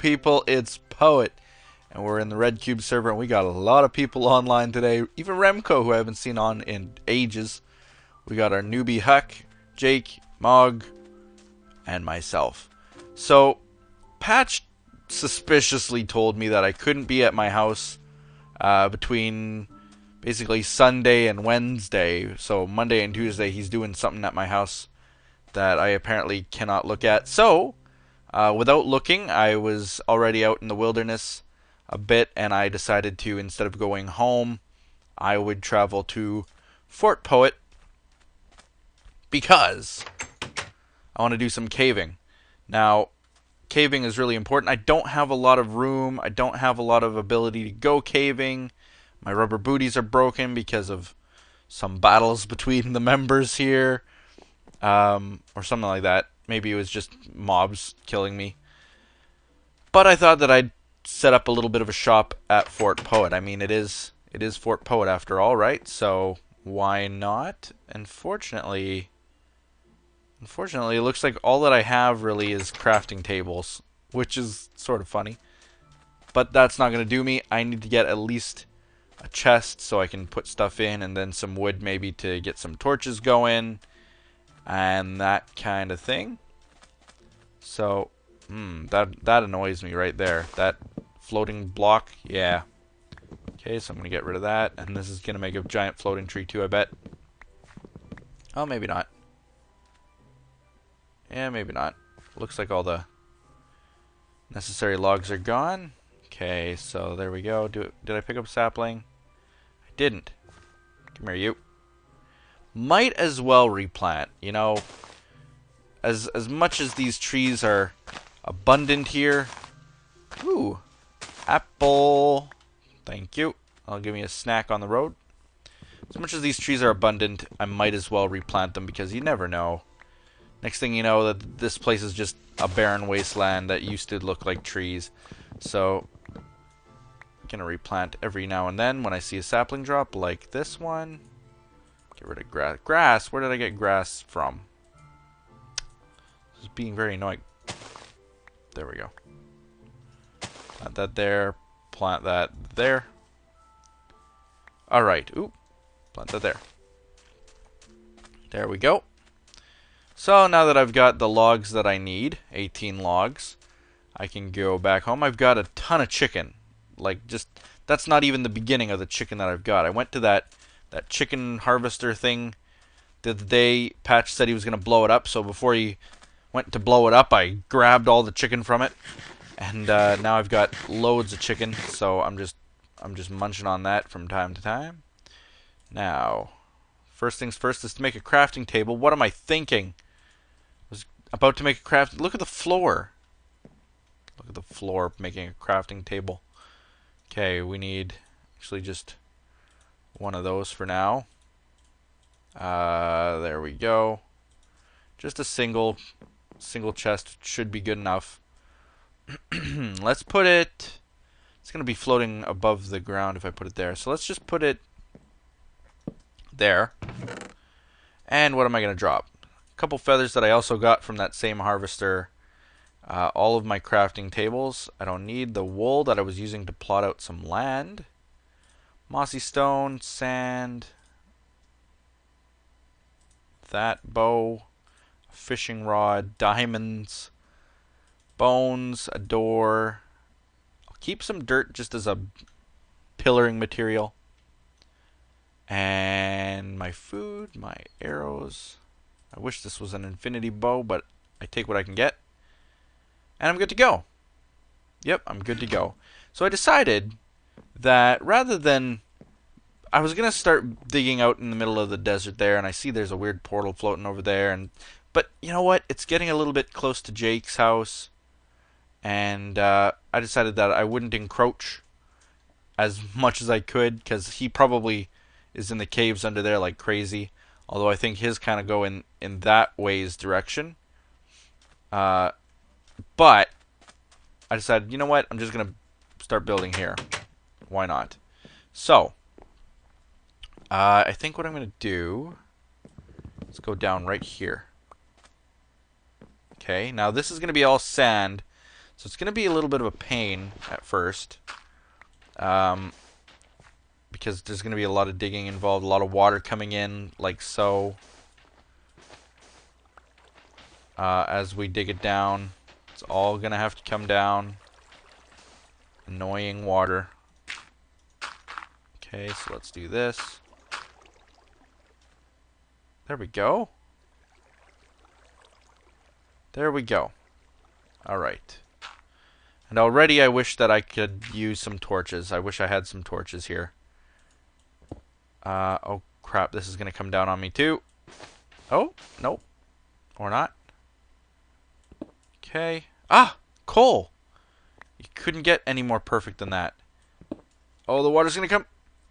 people? It's Poet, and we're in the RedCubed server, and we got a lot of people online today. Even Remco, who I haven't seen on in ages. We got our newbie Huck, Jake, Mog, and myself. So, Patch suspiciously told me that I couldn't be at my house between basically Sunday and Wednesday. So Monday and Tuesday he's doing something at my house that I apparently cannot look at. So, without looking, I was already out in the wilderness a bit, and I decided to, instead of going home, I would travel to Fort Poet because I want to do some caving. Now, caving is really important. I don't have a lot of room. I don't have a lot of ability to go caving. My rubber booties are broken because of some battles between the members here. Or something like that. Maybe it was just mobs killing me. But I thought that I'd set up a little bit of a shop at Fort Poet. I mean, it is Fort Poet after all, right? So why not? Unfortunately, it looks like all that I have really is crafting tables, which is sort of funny. But that's not going to do me. I need to get at least a chest so I can put stuff in, and then some wood maybe to get some torches going, and that kind of thing. So, that annoys me right there. That floating block, yeah. Okay, so I'm going to get rid of that, and this is going to make a giant floating tree too, I bet. Oh, maybe not. Yeah, maybe not. Looks like all the necessary logs are gone. Okay, so there we go. Did I pick up a sapling? I didn't. Come here, you. Might as well replant, you know. As much as these trees are abundant here. Ooh, apple. Thank you. I'll give me a snack on the road. As much as these trees are abundant, I might as well replant them because you never know. Next thing you know, that this place is just a barren wasteland that used to look like trees. So, I'm gonna replant every now and then when I see a sapling drop like this one. Get rid of grass. Grass? Where did I get grass from? This is being very annoying. There we go. Plant that there. Plant that there. Alright. Ooh. Plant that there. There we go. So now that I've got the logs that I need, 18 logs, I can go back home. I've got a ton of chicken. Like, just, that's not even the beginning of the chicken that I've got. I went to that chicken harvester thing the other day. Patch said he was going to blow it up, so before he went to blow it up, I grabbed all the chicken from it. And now I've got loads of chicken, so I'm just munching on that from time to time. Now, first things first is to make a crafting table. What am I thinking? I was about to make a craft. Look at the floor. Look at the floor making a crafting table. Okay, we need actually just one of those for now. There we go. Just a single chest should be good enough. Let's put it. It's going to be floating above the ground if I put it there. So let's just put it there. And what am I going to drop? A couple feathers that I also got from that same harvester. All of my crafting tables. I don't need the wool that I was using to plot out some land. Mossy stone, sand. That bow. A fishing rod. Diamonds. Bones. A door. I'll keep some dirt just as a pillaring material. And my food, my arrows. I wish this was an infinity bow, but I take what I can get. And I'm good to go. Yep, I'm good to go. So I decided that rather than... I was going to start digging out in the middle of the desert there, and I see there's a weird portal floating over there. But you know what? It's getting a little bit close to Jake's house. And I decided that I wouldn't encroach as much as I could, because he probably is in the caves under there like crazy. Although I think his kind of go in that way's direction. But I decided, you know what? I'm just going to start building here. Why not? So, I think what I'm going to do, let's go down right here. Okay, now this is going to be all sand. So it's going to be a little bit of a pain at first. Because there's going to be a lot of digging involved, a lot of water coming in, like so. As we dig it down, it's all going to have to come down. Annoying water. Okay, so let's do this. There we go. There we go. Alright. And already I wish that I could use some torches. I wish I had some torches here. Oh crap, this is going to come down on me too. Oh, nope. Or not. Okay. Ah! Coal! You couldn't get any more perfect than that. Oh, the water's going to come.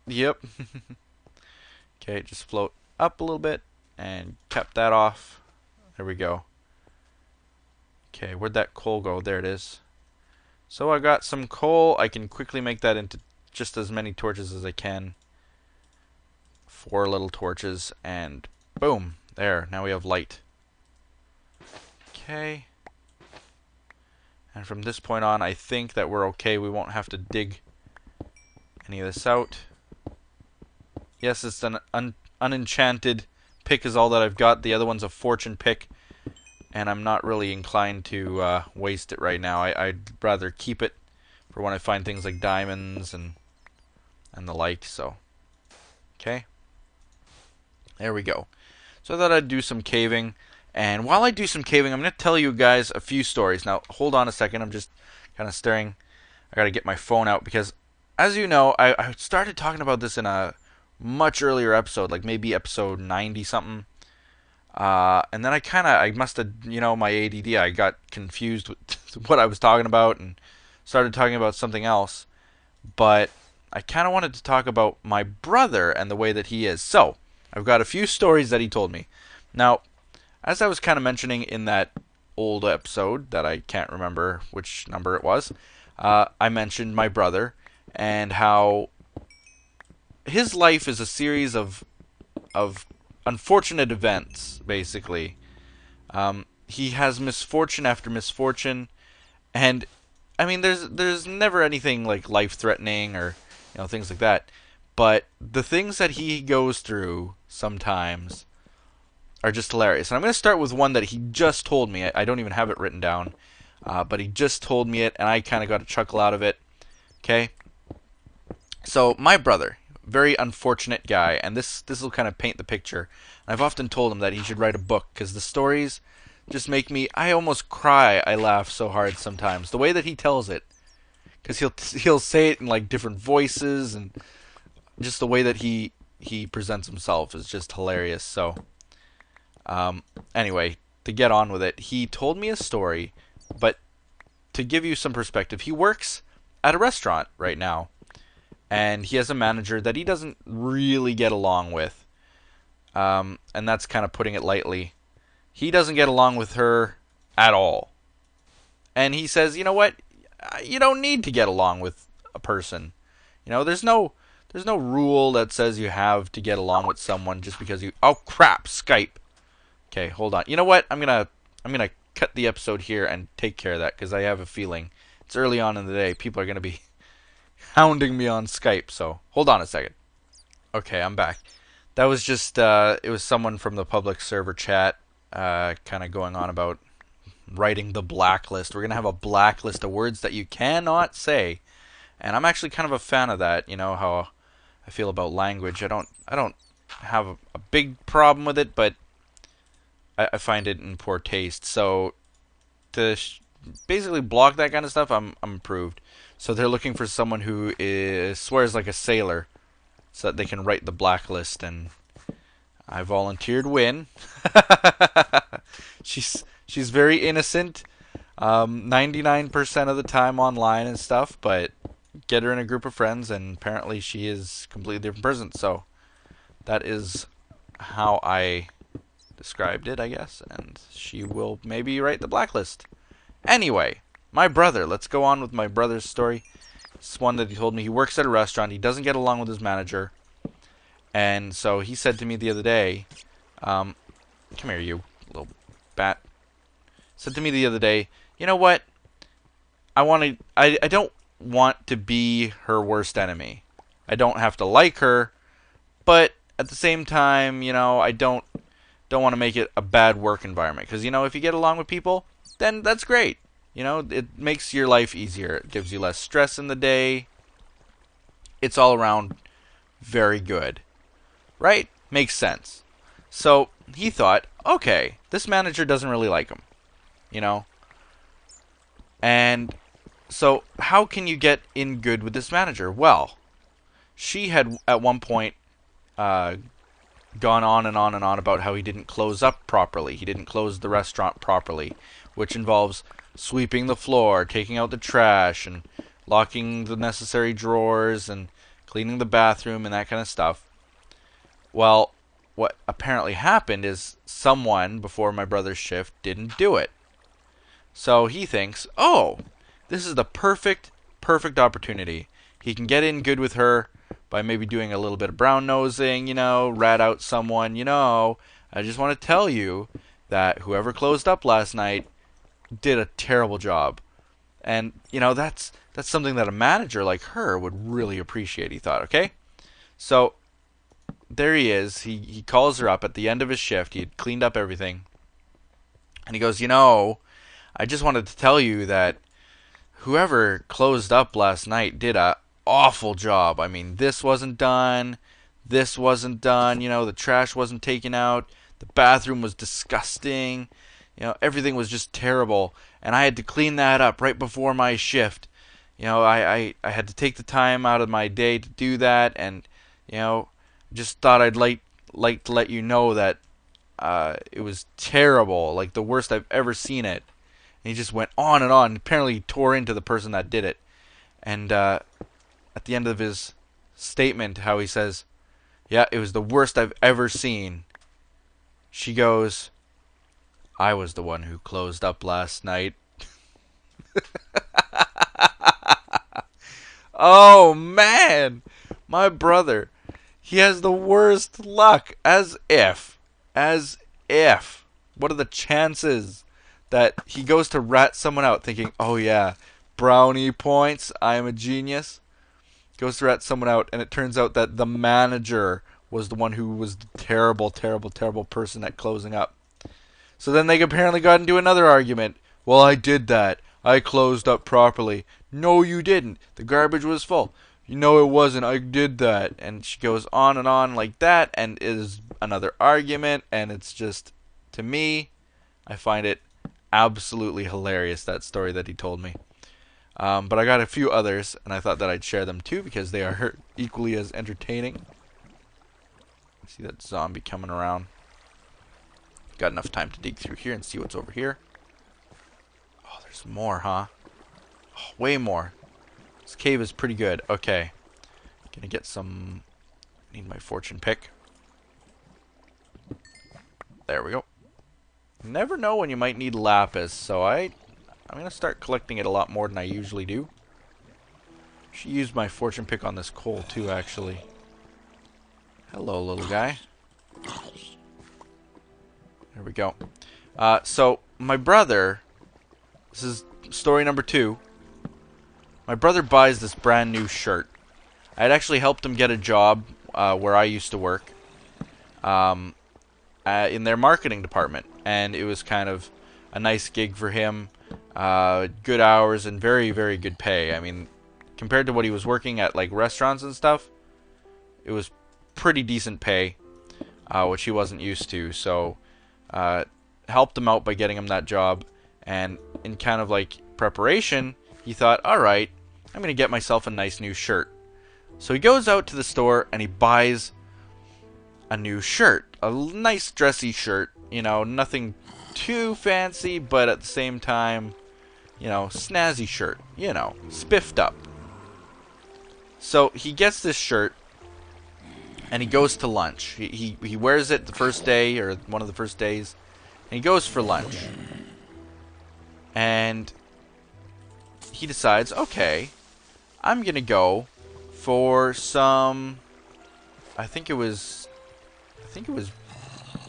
Yep. Okay, just float up a little bit and cap that off. There we go. Okay, where'd that coal go? There it is. So I got some coal. I can quickly make that into just as many torches as I can. 4 little torches, and boom. There, now we have light. Okay. And from this point on, I think that we're okay. We won't have to dig any of this out. Yes, it's an unenchanted pick is all that I've got. The other one's a fortune pick. And I'm not really inclined to waste it right now. I'd rather keep it for when I find things like diamonds and the like. So, okay. There we go. So I thought I'd do some caving. And while I do some caving, I'm going to tell you guys a few stories. Now, hold on a second. I'm just kind of staring. I got to get my phone out because, as you know, I started talking about this in a much earlier episode, like maybe episode 90-something. And then I must have, my ADD, I got confused with what I was talking about and started talking about something else. But I kind of wanted to talk about my brother and the way that he is. So, I've got a few stories that he told me. Now, as I was kind of mentioning in that old episode that I can't remember which number it was, I mentioned my brother and how his life is a series of unfortunate events, basically. He has misfortune after misfortune, and I mean, there's never anything like life-threatening or things like that. But the things that he goes through sometimes are just hilarious. And I'm going to start with one that he just told me. I don't even have it written down, but he just told me it, and I kind of got a chuckle out of it. Okay, so my brother. Very unfortunate guy, and this will kind of paint the picture. I've often told him that he should write a book because the stories just make me. I almost cry. I laugh so hard sometimes. The way that he tells it, because he'll say it in like different voices, and just the way that he presents himself is just hilarious. So, anyway, to get on with it, he told me a story, but to give you some perspective, he works at a restaurant right now. And he has a manager that he doesn't really get along with. And that's kind of putting it lightly. He doesn't get along with her at all. And he says, you know what? You don't need to get along with a person. There's no rule that says you have to get along with someone just because you... Oh, crap! Skype! Okay, hold on. You know what? I'm gonna cut the episode here and take care of that, because I have a feeling it's early on in the day. People are going to be hounding me on Skype, so hold on a second. Okay, I'm back. That was just, it was someone from the public server chat kind of going on about writing the blacklist. We're going to have a blacklist of words that you cannot say. And I'm actually kind of a fan of that, how I feel about language. I don't have a big problem with it, but I find it in poor taste. So to basically block that kind of stuff, I'm approved. So they're looking for someone who swears like a sailor so that they can write the blacklist, and I volunteered Win. She's very innocent, 99% of the time online and stuff, but get her in a group of friends and apparently she is a completely different person. So that is how I described it, I guess, and she will maybe write the blacklist. Anyway, my brother. Let's go on with my brother's story. It's one that he told me. He works at a restaurant. He doesn't get along with his manager. And so he said to me the other day, come here, you little bat. Said to me the other day, you know what? I don't want to be her worst enemy. I don't have to like her, but at the same time, I don't want to make it a bad work environment, because if you get along with people, then that's great. It makes your life easier. It gives you less stress in the day. It's all around very good. Right? Makes sense. So he thought, okay, this manager doesn't really like him. And so how can you get in good with this manager? Well, she had at one point gone on and on and on about how he didn't close up properly. He didn't close the restaurant properly, which involves sweeping the floor, taking out the trash, and locking the necessary drawers, and cleaning the bathroom, and that kind of stuff. Well, what apparently happened is someone before my brother's shift didn't do it. So he thinks, oh, this is the perfect opportunity. He can get in good with her by maybe doing a little bit of brown nosing, rat out someone. I just want to tell you that whoever closed up last night did a terrible job. And, that's something that a manager like her would really appreciate, he thought, okay? So there he is. He calls her up at the end of his shift. He had cleaned up everything. And he goes, I just wanted to tell you that whoever closed up last night did a awful job. I mean, this wasn't done. The trash wasn't taken out. The bathroom was disgusting. Everything was just terrible. And I had to clean that up right before my shift. I had to take the time out of my day to do that. And, just thought I'd like to let you know that it was terrible. Like the worst I've ever seen it. And he just went on and on. Apparently he tore into the person that did it. And at the end of his statement, how he says, yeah, it was the worst I've ever seen. She goes, I was the one who closed up last night. Oh, man. My brother. He has the worst luck. As if. What are the chances that he goes to rat someone out thinking, oh yeah, brownie points, I am a genius. Goes to rat someone out, and it turns out that the manager was the one who was the terrible person at closing up. So then they apparently got into another argument. Well, I did that. I closed up properly. No, you didn't. The garbage was full. No, it wasn't. I did that. And she goes on and on like that, and is another argument, and it's just, to me, I find it absolutely hilarious, that story that he told me. But I got a few others, and I thought that I'd share them too, because they are equally as entertaining. See that zombie coming around. Got enough time to dig through here and see what's over here. Oh, there's more, huh? Oh, way more. This cave is pretty good. Okay. Gonna get some... Need my fortune pick. There we go. Never know when you might need lapis, so I'm gonna start collecting it a lot more than I usually do. Should use my fortune pick on this coal too, actually. Hello, little guy. There we go. So my brother, this is story number 2. My brother buys this brand new shirt. I had actually helped him get a job where I used to work in their marketing department, and it was kind of a nice gig for him. Good hours and very, very good pay. I mean, compared to what he was working at, like restaurants and stuff, it was pretty decent pay, which he wasn't used to. So helped him out by getting him that job, and in kind of like preparation, he thought, alright, I'm going to get myself a nice new shirt. So he goes out to the store and he buys a new shirt. A nice dressy shirt, nothing too fancy, but at the same time, snazzy shirt, spiffed up. So he gets this shirt and he goes to lunch. He wears it the first day, or one of the first days, and he goes for lunch. And he decides, okay, I'm gonna go for some, I think it was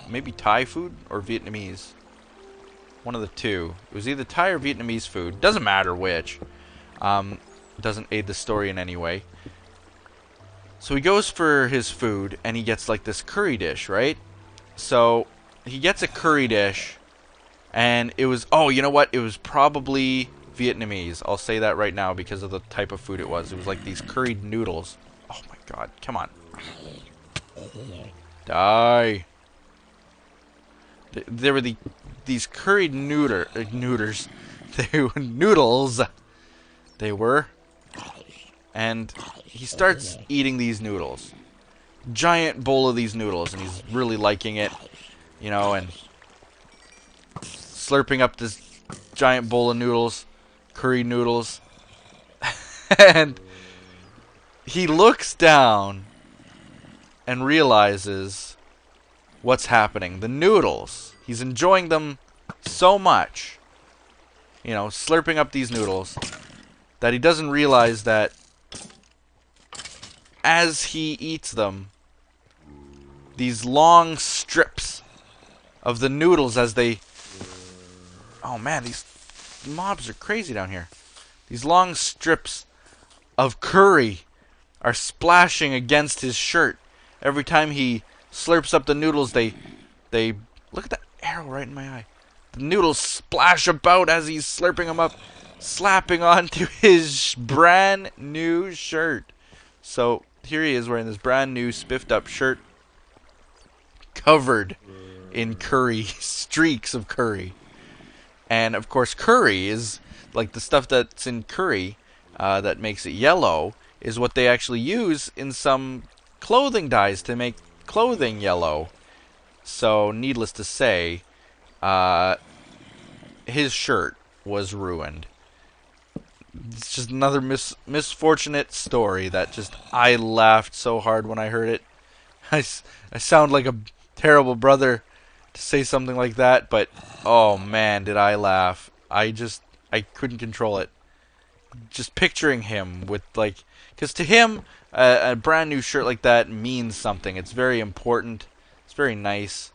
maybe Thai food or Vietnamese. One of the two. It was either Thai or Vietnamese food. Doesn't matter which. Doesn't aid the story in any way. So he goes for his food, and he gets like this curry dish, right? So he gets a curry dish, and it was, oh, you know what? It was probably Vietnamese. I'll say that right now because of the type of food it was. It was like these curried noodles. Oh my god, come on. Die. There were these curried noodles. They were noodles. They were. And he starts eating these noodles. Giant bowl of these noodles, and he's really liking it, you know, and slurping up this giant bowl of noodles, curry noodles. And he looks down and realizes what's happening. The noodles, he's enjoying them so much, you know, slurping up these noodles, that he doesn't realize that as he eats them, these long strips of the noodles as they... Oh man, these mobs are crazy down here. These long strips of curry are splashing against his shirt. Every time he slurps up the noodles, they... Look at that arrow right in my eye. The noodles splash about as he's slurping them up, slapping onto his brand new shirt. So here he is wearing this brand new spiffed up shirt, covered in curry, streaks of curry. And of course curry is like the stuff that's in curry that makes it yellow is what they actually use in some clothing dyes to make clothing yellow. So needless to say, his shirt was ruined. It's just another misfortunate story that just I laughed so hard when I heard it. I sound like a terrible brother to say something like that, but oh man, did I laugh. I couldn't control it. Just picturing him with like, because to him, a brand new shirt like that means something. It's very important. It's very nice.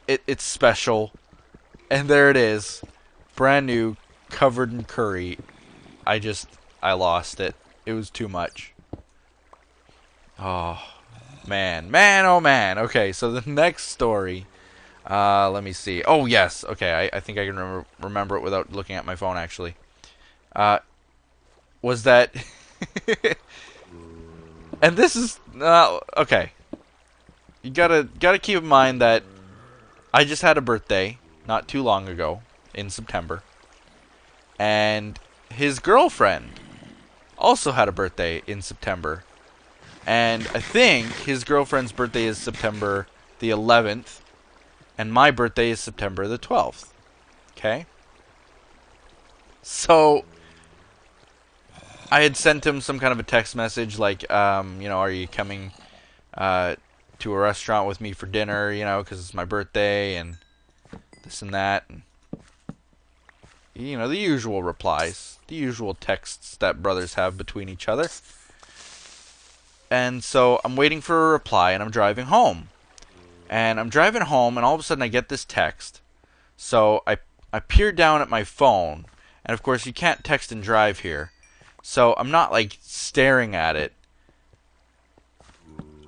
It's special. And there it is. Brand new, covered in curry. I lost it. It was too much. Oh, man. Man, oh man. Okay, so the next story. Let me see. Oh, yes. Okay, I think I can remember it without looking at my phone, actually. Was that... and this is... okay. You gotta keep in mind that I just had a birthday not too long ago in September. And his girlfriend also had a birthday in September. And I think his girlfriend's birthday is September the 11th. And my birthday is September the 12th. Okay? So I had sent him some kind of a text message like, you know, are you coming to a restaurant with me for dinner, you know, because it's my birthday and this and that. And, you know, the usual replies. The usual texts that brothers have between each other. And so I'm waiting for a reply and I'm driving home. And I'm driving home and all of a sudden I get this text. So I peer down at my phone. And of course you can't text and drive here. So I'm not like staring at it.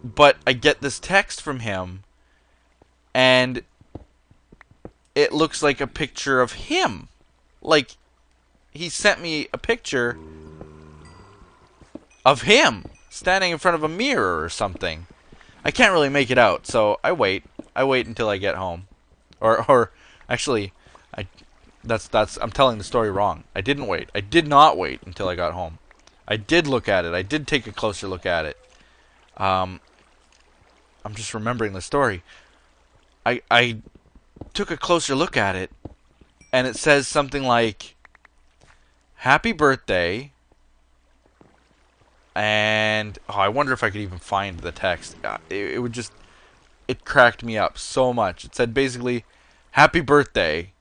But I get this text from him. And it looks like a picture of him. Like he sent me a picture of him standing in front of a mirror or something. I can't really make it out, so I wait. I wait until I get home. Or actually, I'm telling the story wrong. I didn't wait. I did not wait until I got home. I did look at it. I did take a closer look at it. I'm just remembering the story. I took a closer look at it, and it says something like, "Happy birthday." And I wonder if I could even find the text. It cracked me up so much. It said basically, "Happy birthday,"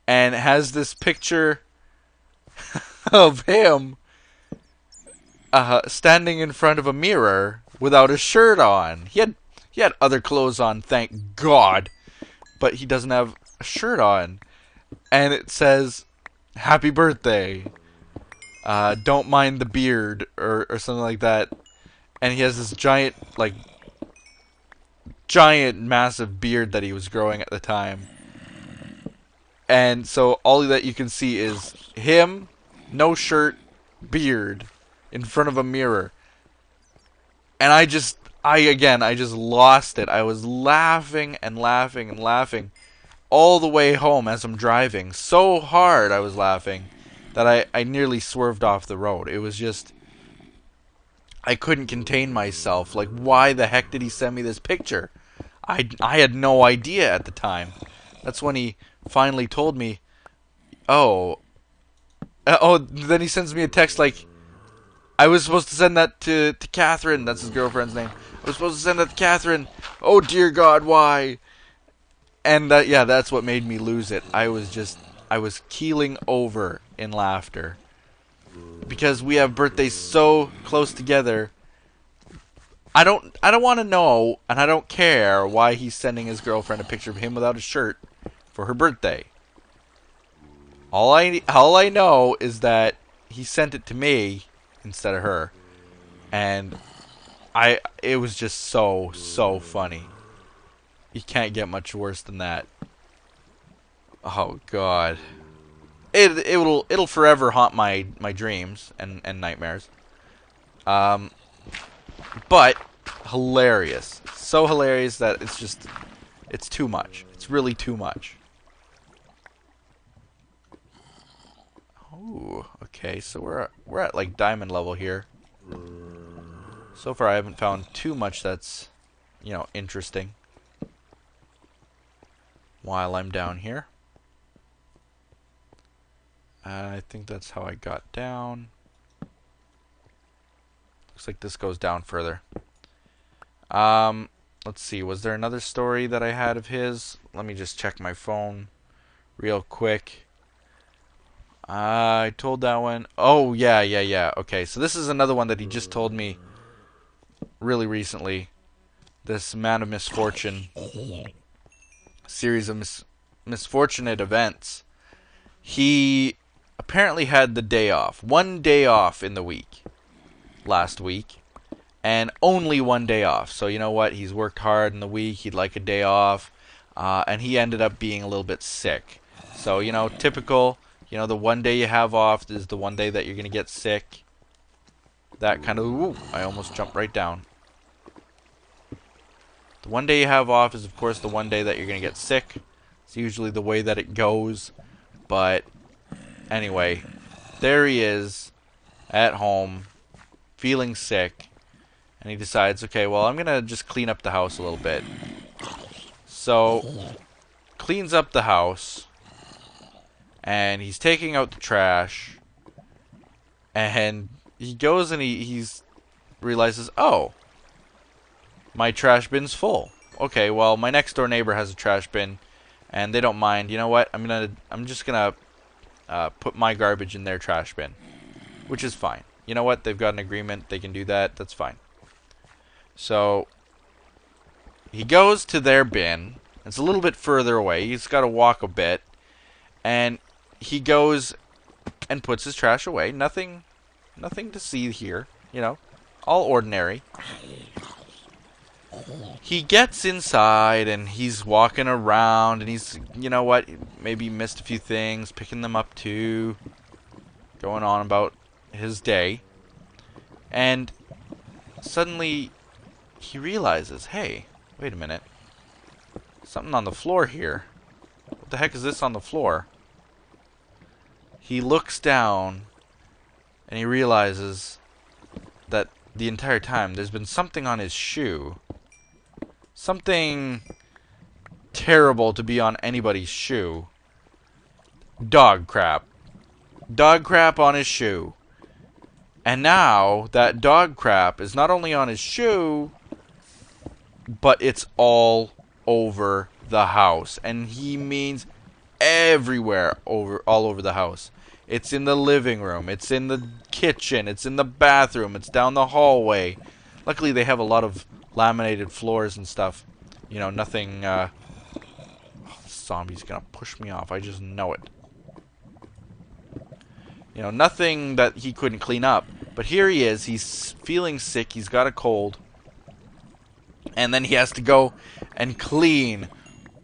and it has this picture of him standing in front of a mirror without a shirt on. He had other clothes on, thank God, but he doesn't have a shirt on. And it says, "Happy birthday." don't mind the beard, or something like that. And he has this giant, massive beard that he was growing at the time. And so all that you can see is him, no shirt, beard, in front of a mirror. And I just lost it. I was laughing and laughing and laughing all the way home as I'm driving. So hard I was laughing that I nearly swerved off the road. It was just, I couldn't contain myself. Like, why the heck did he send me this picture? I had no idea at the time. That's when he finally told me, then he sends me a text like, I was supposed to send that to Catherine. That's his girlfriend's name. I was supposed to send that to Catherine. Oh, dear God, why? And that's what made me lose it. I was keeling over in laughter. Because we have birthdays so close together. I don't want to know, and I don't care why he's sending his girlfriend a picture of him without a shirt for her birthday. All I know is that he sent it to me instead of her, and it was just so funny. You can't get much worse than that. Oh God, it'll forever haunt my dreams and nightmares. But hilarious, so hilarious that it's too much. It's really too much. Ooh, okay, so we're at like diamond level here. So far I haven't found too much that's, interesting while I'm down here. I think that's how I got down. Looks like this goes down further. Let's see, was there another story that I had of his? Let me just check my phone real quick. I told that one. Oh, yeah. Okay, so this is another one that he just told me really recently. This man of misfortune. Series of misfortunate events. He apparently had the day off. One day off in the week. Last week. And only one day off. So you know what? He's worked hard in the week. He'd like a day off. And he ended up being a little bit sick. So, typical. The one day you have off is the one day that you're going to get sick. That kind of... Ooh, I almost jumped right down. The one day you have off is, of course, the one day that you're going to get sick. It's usually the way that it goes. But, anyway, there he is at home, feeling sick. And he decides, okay, well, I'm going to just clean up the house a little bit. So, cleans up the house. And he's taking out the trash. And he goes and he realizes, oh, my trash bin's full. Okay, well, my next door neighbor has a trash bin, and they don't mind. You know what? I'm just gonna put my garbage in their trash bin, which is fine. You know what? They've got an agreement. They can do that. That's fine. So he goes to their bin. It's a little bit further away. He's got to walk a bit, and he goes and puts his trash away. Nothing to see here, all ordinary. He gets inside and he's walking around and he's, maybe missed a few things, picking them up too, going on about his day. And suddenly he realizes, hey, wait a minute. Something on the floor here. What the heck is this on the floor? He looks down and he realizes that the entire time there's been something on his shoe. Something terrible to be on anybody's shoe. Dog crap. Dog crap on his shoe. And now that dog crap is not only on his shoe, but it's all over the house. And he means everywhere, all over the house. It's in the living room, it's in the kitchen, it's in the bathroom, it's down the hallway. Luckily they have a lot of laminated floors and stuff. Nothing, oh, this zombie's gonna push me off, I just know it. You know, nothing that he couldn't clean up. But here he is. He's feeling sick. He's got a cold. And then he has to go and clean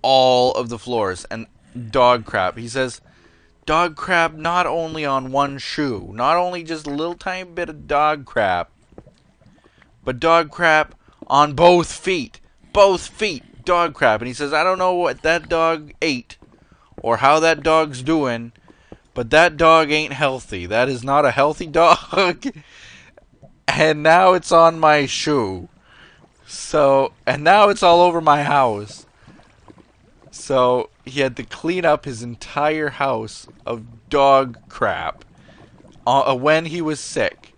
all of the floors. And dog crap. He says, dog crap not only on one shoe. Not only just a little tiny bit of dog crap. But dog crap on both feet. Both feet. Dog crap. And he says, I don't know what that dog ate. Or how that dog's doing. But that dog ain't healthy. That is not a healthy dog. And now it's on my shoe. So, and now it's all over my house. So, he had to clean up his entire house of dog crap. When he was sick.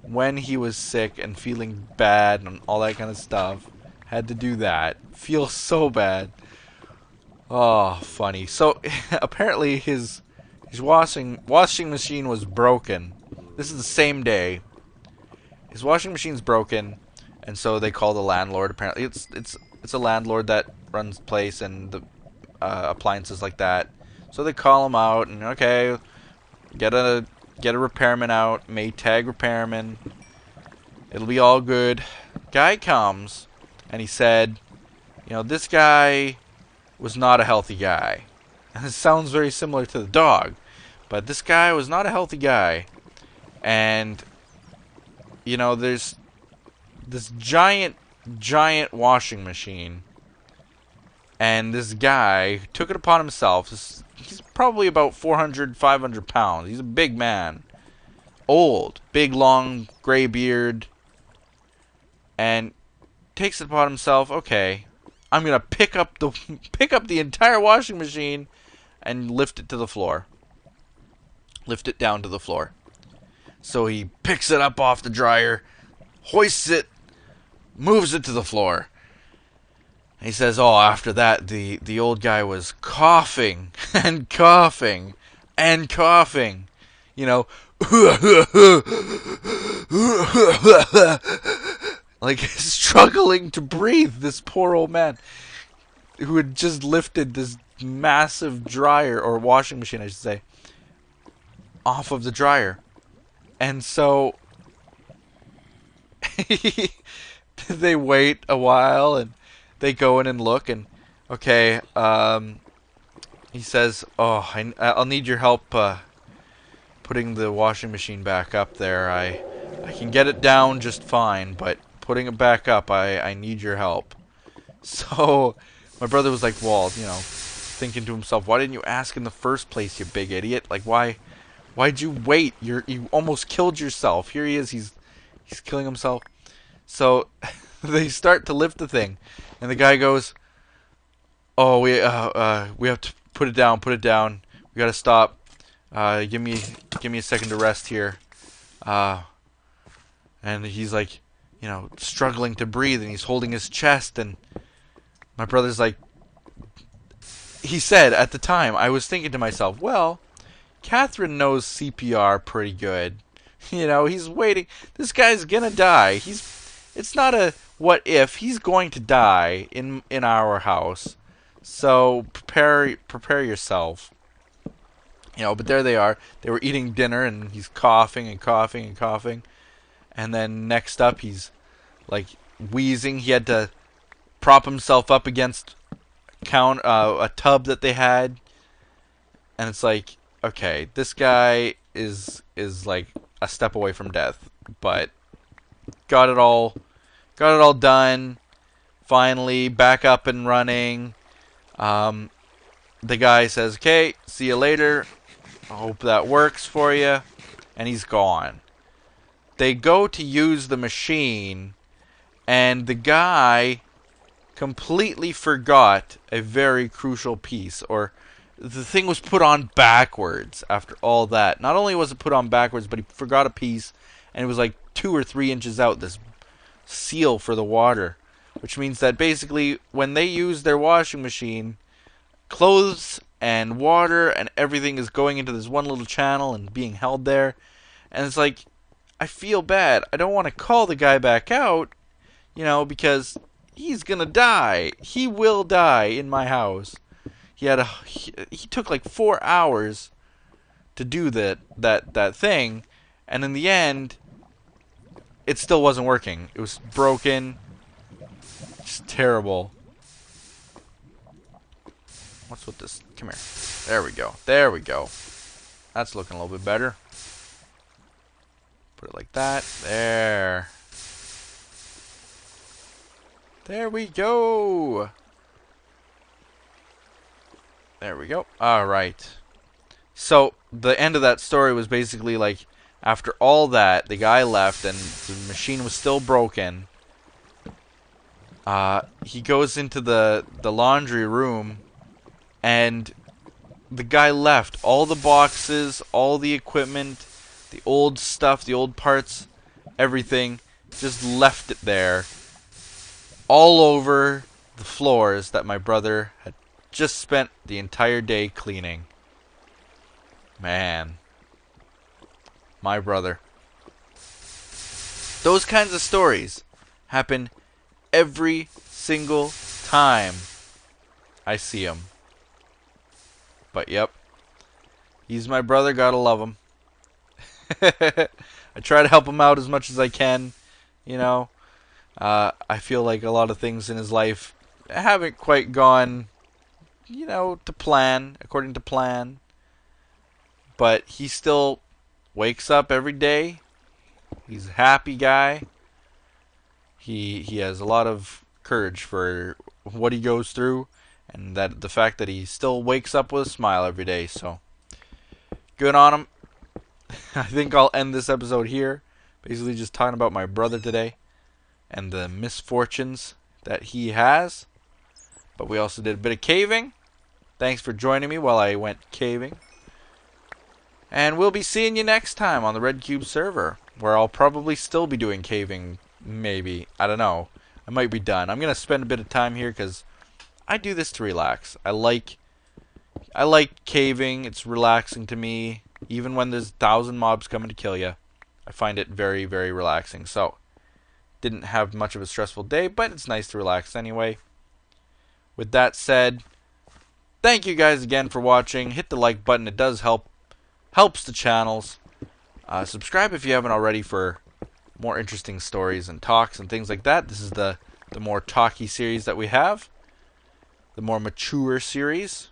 When he was sick and feeling bad and all that kind of stuff. Had to do that. Feels so bad. Oh, funny. So, apparently his washing machine was broken. This is the same day. His washing machine's broken. And so they call the landlord. Apparently, it's a landlord that runs the place and the appliances like that. So they call him out and okay, get a repairman out. Maytag repairman. It'll be all good. Guy comes and he said, you know, this guy was not a healthy guy. And it sounds very similar to the dog, but this guy was not a healthy guy. And you know, there's this giant washing machine, and this guy took it upon himself. He's probably about 400, 500 pounds. He's a big man, old, big, long, gray beard, and takes it upon himself. Okay, I'm gonna pick up the entire washing machine and lift it to the floor. Lift it down to the floor. So he picks it up off the dryer, hoists it, moves it to the floor. He says, oh, after that, the old guy was coughing and coughing and coughing. You know, like struggling to breathe, this poor old man who had just lifted this massive dryer, or washing machine, I should say, off of the dryer. And so they wait a while and they go in and look, and okay, he says, oh, I'll need your help putting the washing machine back up there. I can get it down just fine, but putting it back up, I need your help. So my brother was like, well, you know, thinking to himself, why didn't you ask in the first place, you big idiot? Like, why'd you wait? You almost killed yourself. Here he is. He's killing himself. So they start to lift the thing, and the guy goes, "Oh, we have to put it down. Put it down. We gotta stop. Give me a second to rest here." And he's like, you know, struggling to breathe, and he's holding his chest, and my brother's like, he said at the time, I was thinking to myself, well, Catherine knows CPR pretty good. You know, he's waiting. This guy's gonna die. It's not a what if. He's going to die in our house. So prepare yourself. You know, but there they are. They were eating dinner, and he's coughing and coughing and coughing. And then next up, he's like wheezing. He had to prop himself up against a tub that they had, and it's like, okay, this guy is like a step away from death, but got it all done. Finally, back up and running. The guy says, "Okay, see you later. I hope that works for you," and he's gone. They go to use the machine, and the guy completely forgot a very crucial piece, or the thing was put on backwards after all that. Not only was it put on backwards, but he forgot a piece, and it was like 2 or 3 inches out, this seal for the water, which means that basically when they use their washing machine, clothes and water and everything is going into this one little channel and being held there, and it's like, I feel bad. I don't want to call the guy back out, you know, because he's gonna die. He will die in my house. He took like 4 hours to do that thing, and in the end, it still wasn't working. It was broken. Just terrible. What's with this? Come here. There we go. There we go. That's looking a little bit better. Put it like that. There. There we go. There we go. Alright. So, the end of that story was basically like, after all that, the guy left and the machine was still broken. He goes into the laundry room, and the guy left all the boxes, all the equipment, the old stuff, the old parts, everything, just left it there, all over the floors that my brother had just spent the entire day cleaning. Man. My brother. Those kinds of stories happen every single time I see him. But yep, he's my brother, gotta love him. I try to help him out as much as I can, you know. I feel like a lot of things in his life haven't quite gone, you know, according to plan. But he still wakes up every day. He's a happy guy. He has a lot of courage for what he goes through, and that the fact that he still wakes up with a smile every day. So good on him. I think I'll end this episode here. Basically just talking about my brother today and the misfortunes that he has. But we also did a bit of caving. Thanks for joining me while I went caving. And we'll be seeing you next time on the RedCubed server, where I'll probably still be doing caving, maybe. I don't know. I might be done. I'm going to spend a bit of time here because I do this to relax. I like caving. It's relaxing to me. Even when there's 1,000 mobs coming to kill you, I find it very, very relaxing. So, didn't have much of a stressful day, but it's nice to relax anyway. With that said, thank you guys again for watching. Hit the like button. It does helps the channels. Subscribe if you haven't already for more interesting stories and talks and things like that. This is the more talky series that we have. The more mature series.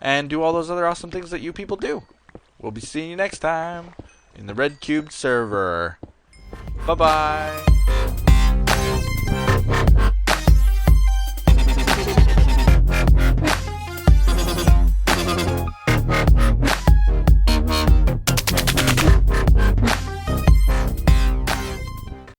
And do all those other awesome things that you people do. We'll be seeing you next time in the RedCubed server. Bye-bye.